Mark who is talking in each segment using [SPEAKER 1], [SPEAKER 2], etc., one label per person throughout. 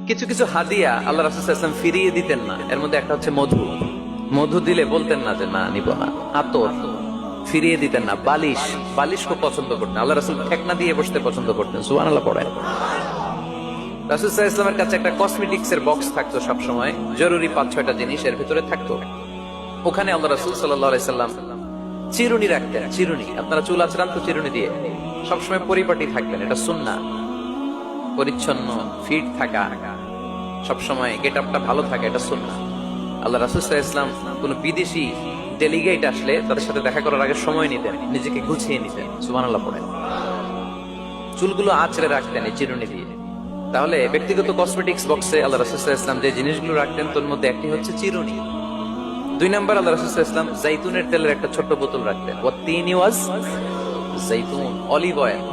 [SPEAKER 1] কিছু কিছু হাদিয়া আল্লাহ রাসূল সাল্লাল্লাহু আলাইহি ওয়াসাল্লাম ফিরিয়ে দিতেন না। এর মধ্যে একটা হচ্ছে মধু। মধু দিলে বলতেন না যে না নিব না। আতর ফিরিয়ে দিতেন না। বালিশ, বালিশ খুব পছন্দ করতেন আল্লাহ রাসূল। ঠেকনা দিয়ে বসতে পছন্দ করতেন। সুবহানাল্লাহ পড়েন। রাসূল সাল্লাল্লাহু আলাইহি ওয়াসাল্লামের কাছে একটা কসমেটিক্স এর বক্স থাকতো সব সময়, জরুরি 5-6টা জিনিস এর ভিতরে থাকতো। ওখানে আল্লাহ রাসূল সাল্লাল্লাহু আলাইহি ওয়াসাল্লাম চিরুনি রাখতেন। চিরুনি, আপনারা চুল আঁচড়ান তো চিরুনি দিয়ে, সবসময় পরিপাটি থাকবেন, এটা সুন্নাহ। পরিচ্ছন্ন ফিট থাকা, সবসময় গেট আপটা ভালো থাকে, এটা সুন্নাহ। আল্লাহ রাসূল সাল্লাল্লাহু আলাইহি ওয়াসাল্লাম কোন বিদেশি ডেলিগেট আসলে তাদের সাথে দেখা করার আগে সময় নিতেন, নিজেকে গুছিয়ে নিতেন। সুবহানাল্লাহ পড়েন। চুলগুলো আঁচড়ে রাখতেন এই চিরুনি দিয়ে। তাহলে ব্যক্তিগত কসমেটিক্স বক্সে আল্লাহ রাসূল সাল্লাল্লাহু আলাইহি ওয়াসাল্লাম যে জিনিসগুলো রাখতেন তার মধ্যে একটি হচ্ছে চিরুনি। 2 নাম্বার আল্লাহ রাসূল সাল্লাল্লাহু আলাইহি ওয়াসাল্লাম জাইতুনের তেলের একটা ছোট্ট বোতল রাখতেন। ওয়াতিনি ওয়াজ জাইতুন, অলিভ অয়েল।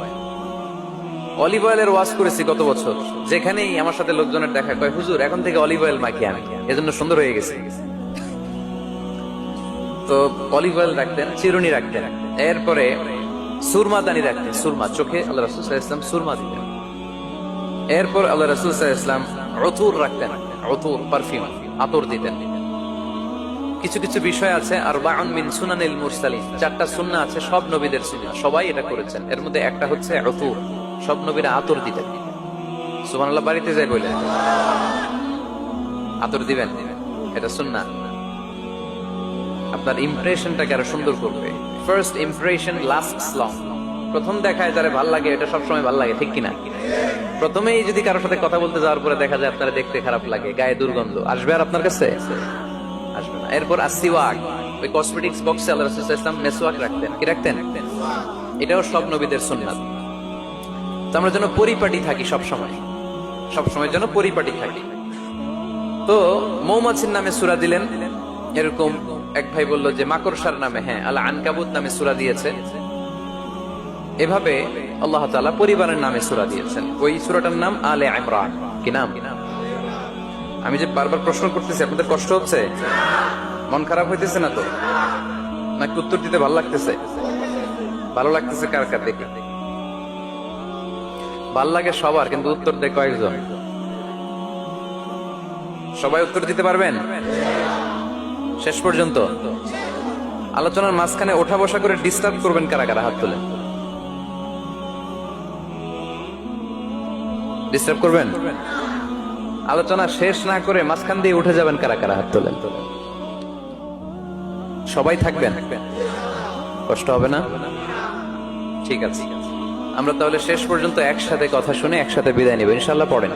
[SPEAKER 1] অলিভ অয়েলের ওয়াজ করেছি গত বছর। যেখানেই আমার সাথে লোকজনের দেখা কয় হুজুর এখন থেকে অলিভ অয়েল মাখি আমি, এজন্য সুন্দর হয়ে গেছে। তো অলিভ অয়েল রাখতেন, চিরুনি রাখতেন। এরপরে সুরমা দানি রাখতেন। সুরমা, চোখে আল্লাহ রাসূল সাল্লাল্লাহু আলাইহি ওয়াসাল্লাম সুরমা দিতেন। এরপর আল্লাহ রাসূল সাল্লাল্লাহু আলাইহি ওয়াসাল্লাম উতুর রাখতেন। উতুর, পারফিউম, আতর দিতেন। কিছু কিছু বিষয় আছে আরবাউন মিন সুনানিল মুরসালিন, 4টা সুন্নাহ আছে সব নবীদের সুন্নাহ, সবাই এটা করেছেন। এর মধ্যে একটা হচ্ছে উতুর, সব নবীরা আতর দিতেন। সুবহানাল্লাহ, বাড়িতে যাই বলে আতর দিবেন, এটা সুন্নাহ। আপনার ইমপ্রেশনটাকে আরো সুন্দর করবে। First impression lasts long. প্রথম দেখায় যারা ভাল লাগে এটা সবসময় ভাল লাগে, ঠিক কিনা? প্রথমেই যদি কারোর সাথে কথা বলতে যাওয়ার পরে দেখা যায় আপনারা দেখতে খারাপ লাগে, গায়ে দুর্গন্ধ আসবে আর আপনার কাছে আসবে না। এরপর আসিওয়াক, ওই কসমেটিক্স বক্সে আল্লাহ রাসূল সাল্লাল্লাহু আলাইহি ওয়াসাল্লাম মেসওয়াক রাখতেন। কি রাখতেন? এটাও সব নবীদের সুন্নাত। তো আমরা যেন পরিপাটি থাকি, সব সময় যেন পরিপাটি থাকি। তো মৌমাছির নামে সূরা দিলেন, এরকম এক ভাই বলল যে মাকড়সার নামে, হ্যাঁ, আল আনকাবুত নামে সূরা দিয়েছে। এভাবে আল্লাহ তাআলা পরিবারের নামে সূরা দিয়েছেন। ওই সূরাটার নাম আলে ইমরান। কি নাম? আমি যে বারবার প্রশ্ন করতেছি, আপনাদের কষ্ট হচ্ছে? মন খারাপ হইতেছে না তো? নাকি উত্তর দিতে ভালো লাগতেছে? ভালো লাগতেছে কার কার? দেখি। ভাল লাগে সবার, কিন্তু উত্তর দেয় কয়েকজন। সবাই উত্তর দিতে পারবেন শেষ পর্যন্ত? আলোচনার মাঝখানে ওঠা বসা করে ডিস্টার্ব করবেন কারা কারা? হাত তোলেন। ডিস্টার্ব করবেন? আলোচনা শেষ না করে মাঝখান দিয়ে উঠে যাবেন কারা কারা? হাত তোলেন। সবাই থাকবেন, কষ্ট হবে না? ঠিক আছে, আমরা তাহলে শেষ পর্যন্ত একসাথে কথা শুনে একসাথে বিদায় নেব ইনশাআল্লাহ। পড়েন।